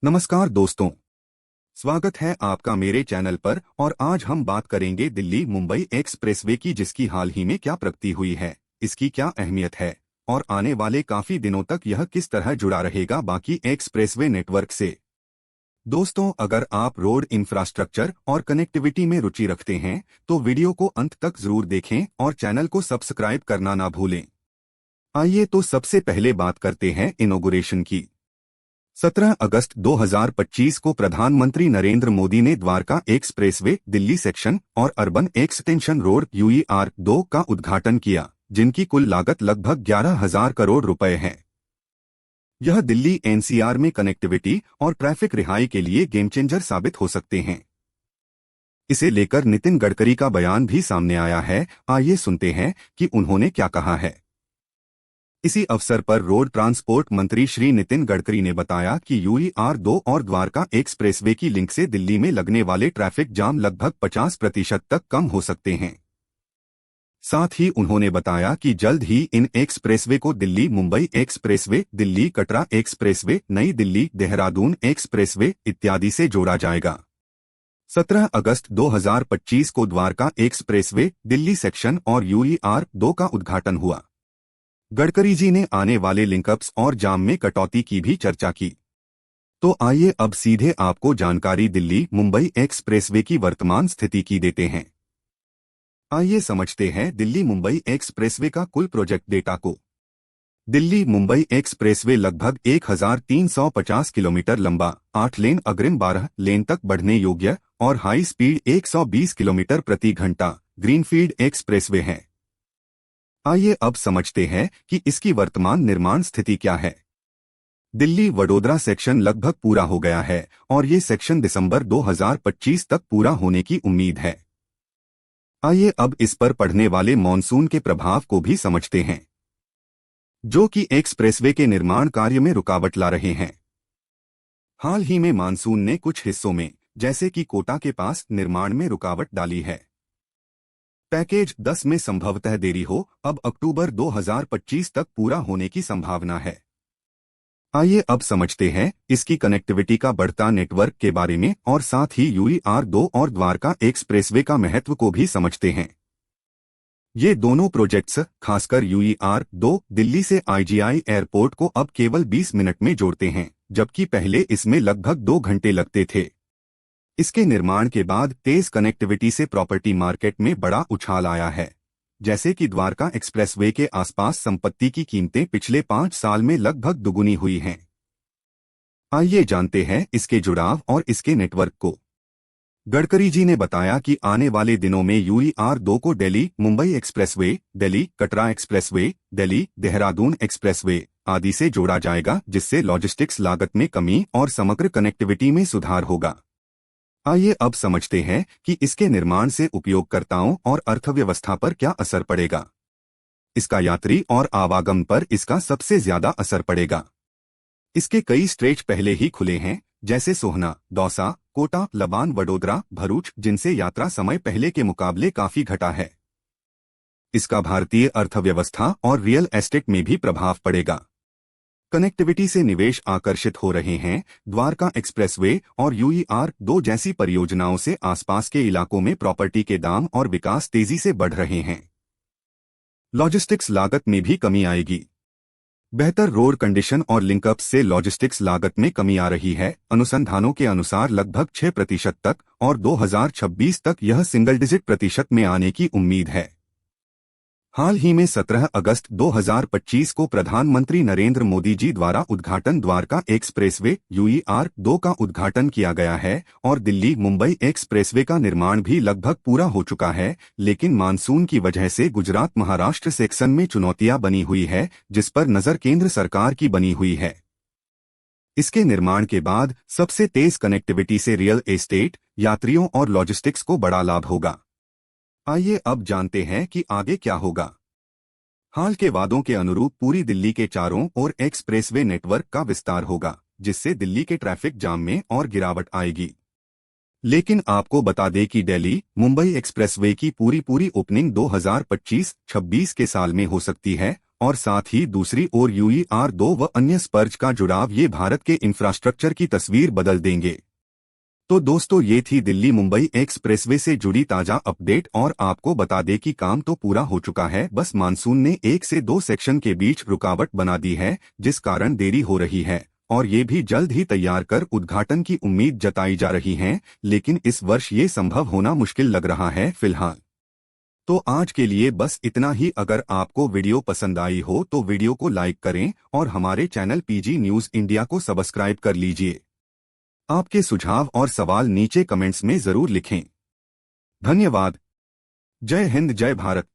नमस्कार दोस्तों, स्वागत है आपका मेरे चैनल पर। और आज हम बात करेंगे दिल्ली मुंबई एक्सप्रेसवे की, जिसकी हाल ही में क्या प्रगति हुई है, इसकी क्या अहमियत है और आने वाले काफी दिनों तक यह किस तरह जुड़ा रहेगा बाकी एक्सप्रेसवे नेटवर्क से। दोस्तों, अगर आप रोड इंफ्रास्ट्रक्चर और कनेक्टिविटी में रुचि रखते हैं तो वीडियो को अंत तक जरूर देखें और चैनल को सब्सक्राइब करना ना भूलें। आइए तो सबसे पहले बात करते हैं इनॉग्रेशन की। 17 अगस्त 2025 को प्रधानमंत्री नरेंद्र मोदी ने द्वारका एक्सप्रेसवे दिल्ली सेक्शन और अर्बन एक्सटेंशन रोड UER-2 का उद्घाटन किया, जिनकी कुल लागत लगभग 11,000 करोड़ रुपए है। यह दिल्ली NCR में कनेक्टिविटी और ट्रैफिक रिहाई के लिए गेम चेंजर साबित हो सकते हैं। इसे लेकर नितिन गडकरी का बयान भी सामने आया है। आइए सुनते हैं कि उन्होंने क्या कहा है। इसी अवसर पर रोड ट्रांसपोर्ट मंत्री श्री नितिन गडकरी ने बताया कि UER-2 और द्वारका एक्सप्रेसवे की लिंक से दिल्ली में लगने वाले ट्रैफिक जाम लगभग 50% तक कम हो सकते हैं। साथ ही उन्होंने बताया कि जल्द ही इन एक्सप्रेसवे को दिल्ली मुंबई एक्सप्रेसवे, दिल्ली कटरा एक्सप्रेसवे, नई दिल्ली देहरादून एक्सप्रेसवे इत्यादि से जोड़ा जाएगा। 17 अगस्त 2025 को द्वारका एक्सप्रेसवे दिल्ली सेक्शन और UER-2 का उद्घाटन हुआ। गडकरी जी ने आने वाले लिंकअप्स और जाम में कटौती की भी चर्चा की। तो आइए अब सीधे आपको जानकारी दिल्ली मुंबई एक्सप्रेसवे की वर्तमान स्थिति की देते हैं। आइए समझते हैं दिल्ली मुंबई एक्सप्रेसवे का कुल प्रोजेक्ट डेटा को। दिल्ली मुंबई एक्सप्रेसवे लगभग 1350 किलोमीटर लंबा, 8 लेन अग्रिम 12 लेन तक बढ़ने योग्य और हाई स्पीड 120 किलोमीटर प्रति घंटा ग्रीनफील्ड एक्सप्रेसवे है। आइए अब समझते हैं कि इसकी वर्तमान निर्माण स्थिति क्या है। दिल्ली वडोदरा सेक्शन लगभग पूरा हो गया है और ये सेक्शन दिसंबर 2025 तक पूरा होने की उम्मीद है। आइए अब इस पर पड़ने वाले मॉनसून के प्रभाव को भी समझते हैं, जो कि एक्सप्रेसवे के निर्माण कार्य में रुकावट ला रहे हैं। हाल ही में मानसून ने कुछ हिस्सों में, जैसे कि कोटा के पास, निर्माण में रुकावट डाली है। पैकेज 10 में संभवतः देरी हो, अब अक्टूबर 2025 तक पूरा होने की संभावना है। आइए अब समझते हैं इसकी कनेक्टिविटी का बढ़ता नेटवर्क के बारे में और साथ ही UER-2 और द्वारका एक्सप्रेसवे का महत्व को भी समझते हैं। ये दोनों प्रोजेक्ट्स, खासकर UER-2, दिल्ली से IGI एयरपोर्ट को अब केवल 20 मिनट में जोड़ते हैं, जबकि पहले इसमें लगभग 2 घंटे लगते थे। इसके निर्माण के बाद तेज कनेक्टिविटी से प्रॉपर्टी मार्केट में बड़ा उछाल आया है। जैसे कि द्वारका एक्सप्रेसवे के आसपास संपत्ति की कीमतें पिछले 5 साल में लगभग दुगुनी हुई हैं। आइए जानते हैं इसके जुड़ाव और इसके नेटवर्क को। गडकरी जी ने बताया कि आने वाले दिनों में UER-2 को Delhi Mumbai expressway, Delhi Katra expressway, Delhi Dehradun expressway आदि से जोड़ा जाएगा, जिससे लॉजिस्टिक्स लागत में कमी और समग्र कनेक्टिविटी में सुधार होगा। आइए अब समझते हैं कि इसके निर्माण से उपयोगकर्ताओं और अर्थव्यवस्था पर क्या असर पड़ेगा। इसका यात्री और आवागमन पर इसका सबसे ज्यादा असर पड़ेगा। इसके कई स्ट्रेच पहले ही खुले हैं, जैसे सोहना, दौसा, कोटा, लबान, वडोदरा, भरूच, जिनसे यात्रा समय पहले के मुकाबले काफी घटा है। इसका भारतीय अर्थव्यवस्था और रियल एस्टेट में भी प्रभाव पड़ेगा। कनेक्टिविटी से निवेश आकर्षित हो रहे हैं। द्वारका एक्सप्रेसवे और UER-2 जैसी परियोजनाओं से आसपास के इलाकों में प्रॉपर्टी के दाम और विकास तेजी से बढ़ रहे हैं। लॉजिस्टिक्स लागत में भी कमी आएगी। बेहतर रोड कंडीशन और लिंकअप से लॉजिस्टिक्स लागत में कमी आ रही है। अनुसंधानों के अनुसार लगभग 6% तक और 2026 तक यह सिंगल डिजिट प्रतिशत में आने की उम्मीद है। हाल ही में 17 अगस्त 2025 को प्रधानमंत्री नरेंद्र मोदी जी द्वारा उद्घाटन द्वारका एक्सप्रेसवे UER-2 का उद्घाटन किया गया है और दिल्ली मुंबई एक्सप्रेसवे का निर्माण भी लगभग पूरा हो चुका है। लेकिन मानसून की वजह से गुजरात महाराष्ट्र सेक्शन में चुनौतियां बनी हुई है, जिस पर नजर केंद्र सरकार की बनी हुई है। इसके निर्माण के बाद सबसे तेज कनेक्टिविटी से रियल एस्टेट, यात्रियों और लॉजिस्टिक्स को बड़ा लाभ होगा। आइए अब जानते हैं कि आगे क्या होगा। हाल के वादों के अनुरूप पूरी दिल्ली के चारों ओर एक्सप्रेसवे नेटवर्क का विस्तार होगा, जिससे दिल्ली के ट्रैफिक जाम में और गिरावट आएगी। लेकिन आपको बता दें कि दिल्ली मुंबई एक्सप्रेसवे की पूरी ओपनिंग 2025-26 के साल में हो सकती है और साथ ही दूसरी ओर UER-2 व अन्य स्पर्ज का जुड़ाव ये भारत के इंफ्रास्ट्रक्चर की तस्वीर बदल देंगे। तो दोस्तों, ये थी दिल्ली मुंबई एक्सप्रेसवे से जुड़ी ताजा अपडेट और आपको बता दें कि काम तो पूरा हो चुका है, बस मानसून ने 1 से 2 सेक्शन के बीच रुकावट बना दी है, जिस कारण देरी हो रही है और ये भी जल्द ही तैयार कर उद्घाटन की उम्मीद जताई जा रही है, लेकिन इस वर्ष ये संभव होना मुश्किल लग रहा है फिलहाल। तो आज के लिए बस इतना ही। अगर आपको वीडियो पसंद आई हो तो वीडियो को लाइक करें और हमारे चैनल PG न्यूज़ इंडिया को सब्सक्राइब कर लीजिए। आपके सुझाव और सवाल नीचे कमेंट्स में जरूर लिखें। धन्यवाद। जय हिंद, जय भारत।